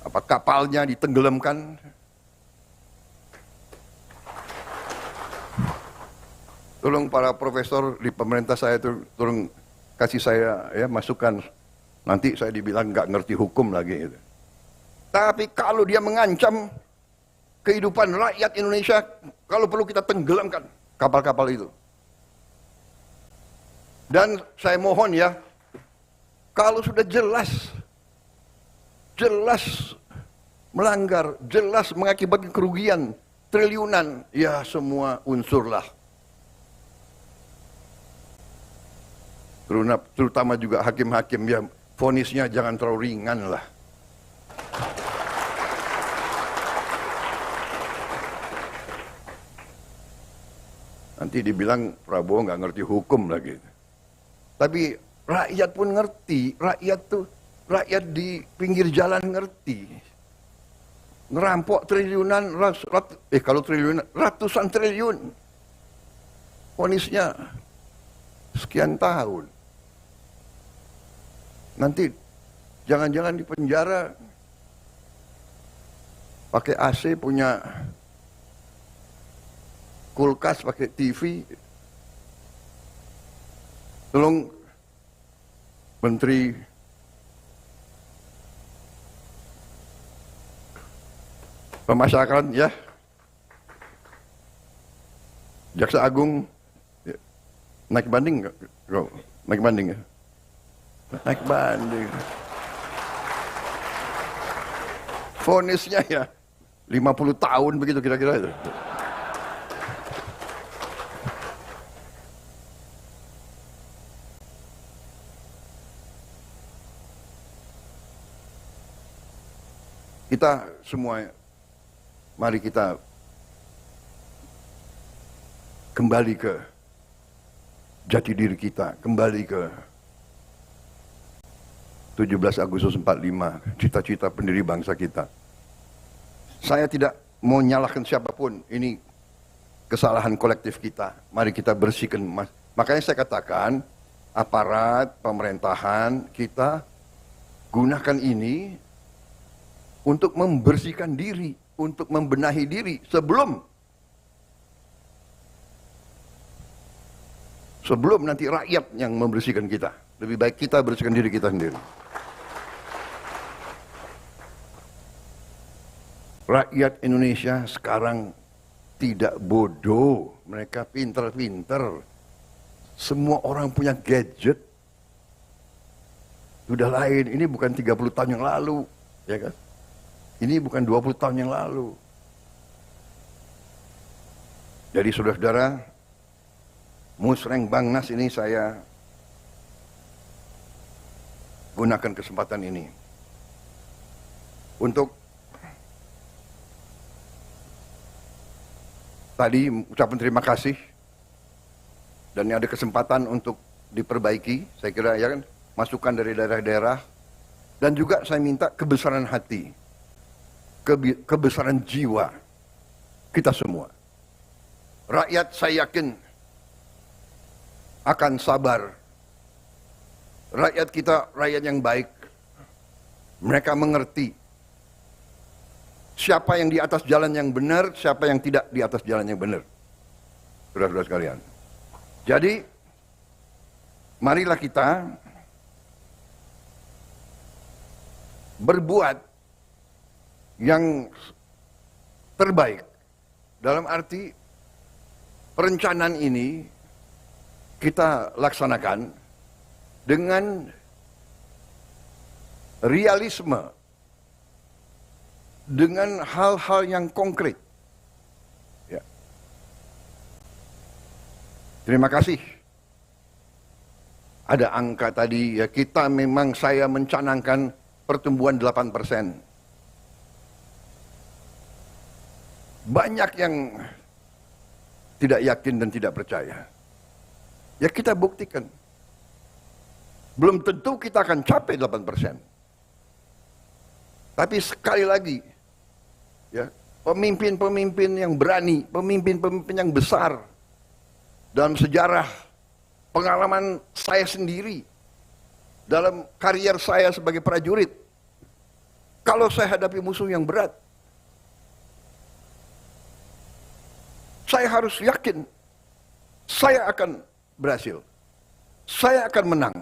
Apa kapalnya ditenggelamkan? Tolong para profesor di pemerintah saya tolong kasih saya ya masukan. Nanti saya dibilang nggak ngerti hukum lagi. Gitu. Tapi kalau dia mengancam kehidupan rakyat Indonesia, kalau perlu kita tenggelamkan kapal-kapal itu. Dan saya mohon ya, kalau sudah jelas melanggar, jelas mengakibatkan kerugian triliunan, ya semua unsurlah. Terutama juga hakim-hakim ya, vonisnya jangan terlalu ringan lah. Nanti dibilang Prabowo nggak ngerti hukum lagi. Tapi rakyat pun ngerti, rakyat di pinggir jalan ngerti. Ngerampok triliunan, kalau triliunan, ratusan triliun. Vonisnya sekian tahun. Nanti jangan-jangan di penjara pakai AC, punya kulkas, pakai TV. Tolong Menteri Pemasyarakatan ya, Jaksa Agung ya. Naik banding nggak? Naik banding ya? Naik banding. Vonisnya ya 50 tahun begitu kira-kira itu. Kita semua, mari kita kembali ke jati diri kita, kembali ke 17 Agustus 45, cita-cita pendiri bangsa kita. Saya tidak mau nyalahkan siapapun, ini kesalahan kolektif kita. Mari kita bersihkan. Makanya saya katakan, aparat pemerintahan kita gunakan ini untuk membersihkan diri, untuk membenahi diri sebelum nanti rakyat yang membersihkan kita. Lebih baik kita bersihkan diri kita sendiri. Rakyat Indonesia sekarang tidak bodoh, mereka pinter-pinter. Semua orang punya gadget. Sudah lain, ini bukan 30 tahun yang lalu, ya kan? Ini bukan 20 tahun yang lalu. Jadi saudara-saudara, Musreng Bangnas ini saya gunakan kesempatan ini untuk tadi ucapan terima kasih, dan ada kesempatan untuk diperbaiki, saya kira ya kan, masukan dari daerah-daerah, dan juga saya minta kebesaran hati, kebesaran jiwa kita semua. Rakyat saya yakin akan sabar. Rakyat kita rakyat yang baik. Mereka mengerti siapa yang di atas jalan yang benar, siapa yang tidak di atas jalan yang benar. Saudara-saudara sekalian. Jadi marilah kita berbuat yang terbaik. Dalam arti perencanaan ini kita laksanakan dengan realisme, dengan hal-hal yang konkret. Ya. Terima kasih. Ada angka tadi, ya kita memang saya mencanangkan pertumbuhan 8%. Banyak yang tidak yakin dan tidak percaya. Ya kita buktikan. Belum tentu kita akan capai 8%. Tapi sekali lagi, ya pemimpin-pemimpin yang berani, pemimpin-pemimpin yang besar dalam sejarah pengalaman saya sendiri, dalam karier saya sebagai prajurit, Kalau saya hadapi musuh yang berat, saya harus yakin saya akan berhasil. Saya akan menang.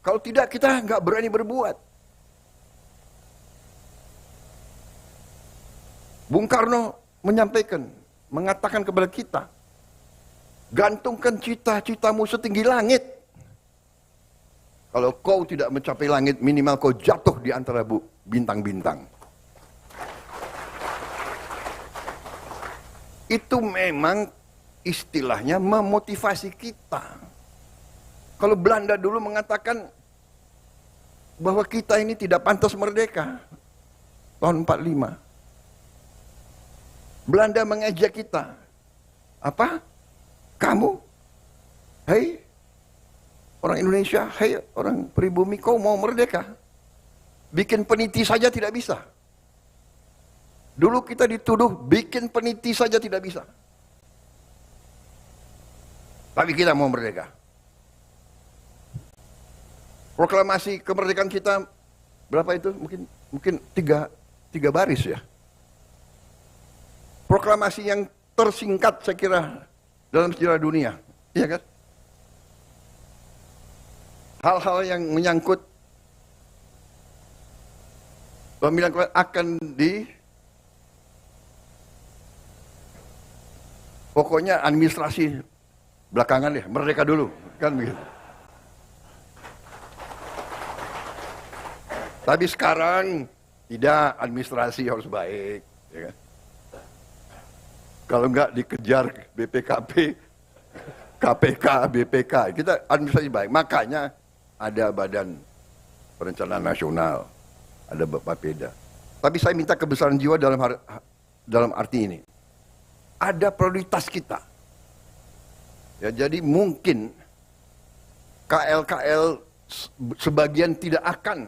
Kalau tidak, kita nggak berani berbuat. Bung Karno menyampaikan, mengatakan kepada kita, gantungkan cita-citamu setinggi langit. Kalau kau tidak mencapai langit, minimal kau jatuh di antara bintang-bintang. Itu memang istilahnya memotivasi kita. Kalau Belanda dulu mengatakan bahwa kita ini tidak pantas merdeka, tahun 45. Belanda mengejek kita. Apa? Kamu? Hei, orang Indonesia, hei orang pribumi, kau mau merdeka? Bikin peniti saja tidak bisa. Dulu kita dituduh bikin peniti saja tidak bisa. Tapi kita mau merdeka. Proklamasi kemerdekaan kita berapa itu? Mungkin tiga baris ya. Proklamasi yang tersingkat saya kira dalam sejarah dunia, iya kan? Hal-hal yang menyangkut pemilihan akan pokoknya administrasi belakangan ya, merdeka dulu, kan begitu. Tapi sekarang tidak, administrasi harus baik, ya kan? Kalau enggak dikejar BPKP, KPK, BPK, kita administrasi baik. Makanya ada Badan Perencanaan Nasional, ada Bapeda. Tapi saya minta kebesaran jiwa dalam arti ini. Ada prioritas kita. Ya, jadi mungkin KL-KL sebagian tidak akan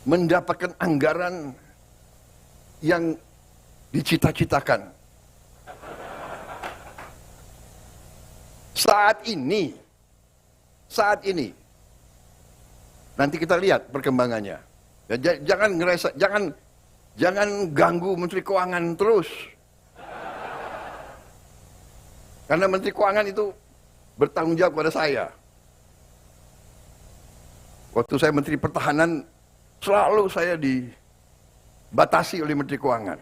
mendapatkan anggaran yang dicita-citakan. Saat ini, nanti kita lihat perkembangannya. Ya, jangan ganggu Menteri Keuangan terus. Karena Menteri Keuangan itu bertanggung jawab pada saya. Waktu saya Menteri Pertahanan, selalu saya dibatasi oleh Menteri Keuangan.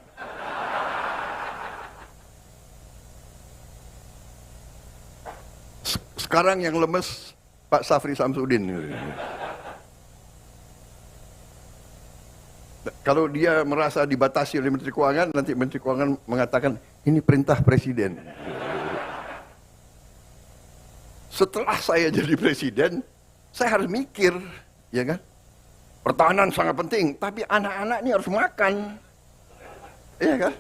Sekarang yang lemes Pak Safri Samsudin. Kalau dia merasa dibatasi oleh Menteri Keuangan, nanti Menteri Keuangan mengatakan, ini perintah Presiden. Setelah saya jadi Presiden, saya harus mikir, ya kan? Pertahanan sangat penting, tapi anak-anak ini harus makan. Iya kan?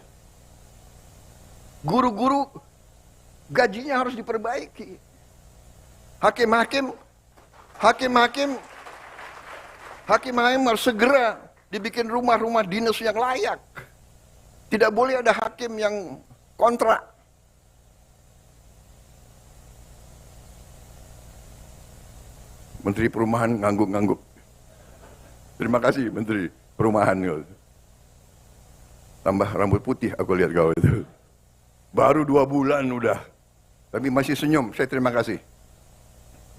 Guru-guru gajinya harus diperbaiki. Hakim-hakim harus segera dibikin rumah-rumah dinas yang layak. Tidak boleh ada hakim yang kontrak. Menteri Perumahan ngangguk-ngangguk. Terima kasih Menteri Perumahan. Tambah rambut putih aku lihat kau itu. Baru 2 bulan udah. Tapi masih senyum, saya terima kasih.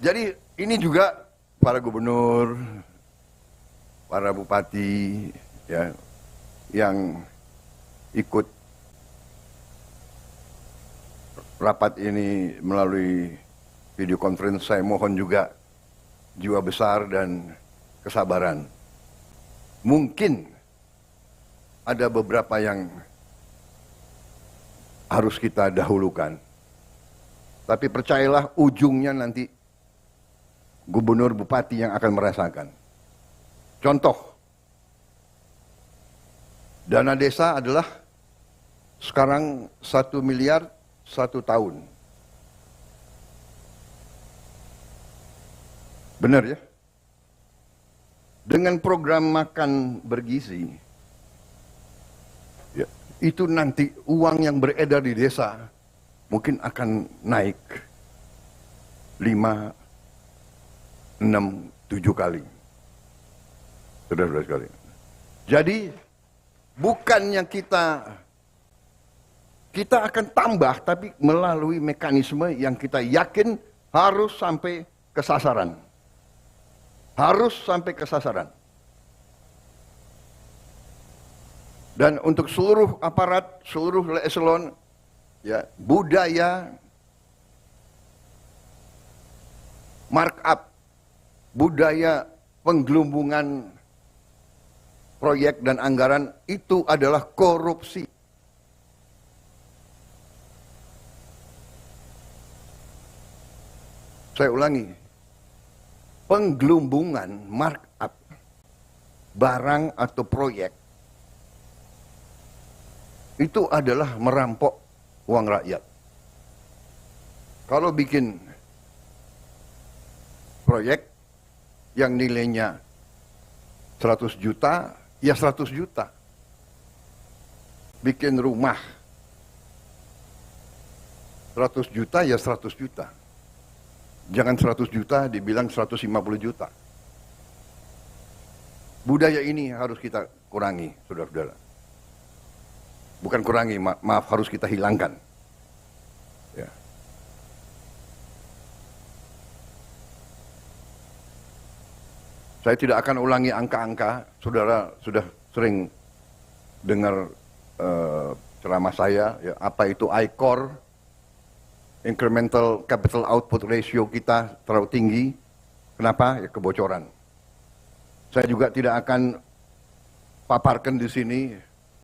Jadi ini juga para gubernur, para bupati ya, yang ikut rapat ini melalui video conference, saya mohon juga jiwa besar dan kesabaran. Mungkin ada beberapa yang harus kita dahulukan. Tapi percayalah ujungnya nanti gubernur bupati yang akan merasakan. Contoh, dana desa adalah sekarang 1 miliar 1 tahun. Benar ya? Dengan program makan bergizi, ya, itu nanti uang yang beredar di desa mungkin akan naik 5, 6, 7 kali. Saudara-saudara sekalian. Jadi bukannya kita akan tambah, tapi melalui mekanisme yang kita yakin harus sampai ke sasaran. Harus sampai ke sasaran. Dan untuk seluruh aparat, seluruh eselon, ya, budaya markup, budaya penggelembungan proyek dan anggaran itu adalah korupsi. Saya ulangi, penggelembungan markup barang atau proyek itu adalah merampok uang rakyat. Kalau bikin proyek yang nilainya 100 juta, ya 100 juta. Bikin rumah 100 juta, ya 100 juta. Jangan 100 juta dibilang 150 juta. Budaya ini harus kita kurangi, saudara-saudara. Bukan kurangi, maaf, harus kita hilangkan. Ya. Saya tidak akan ulangi angka-angka, saudara sudah sering dengar ceramah saya, ya, apa itu ICOR, Incremental Capital Output Ratio kita terlalu tinggi. Kenapa? Ya, kebocoran. Saya juga tidak akan paparkan di sini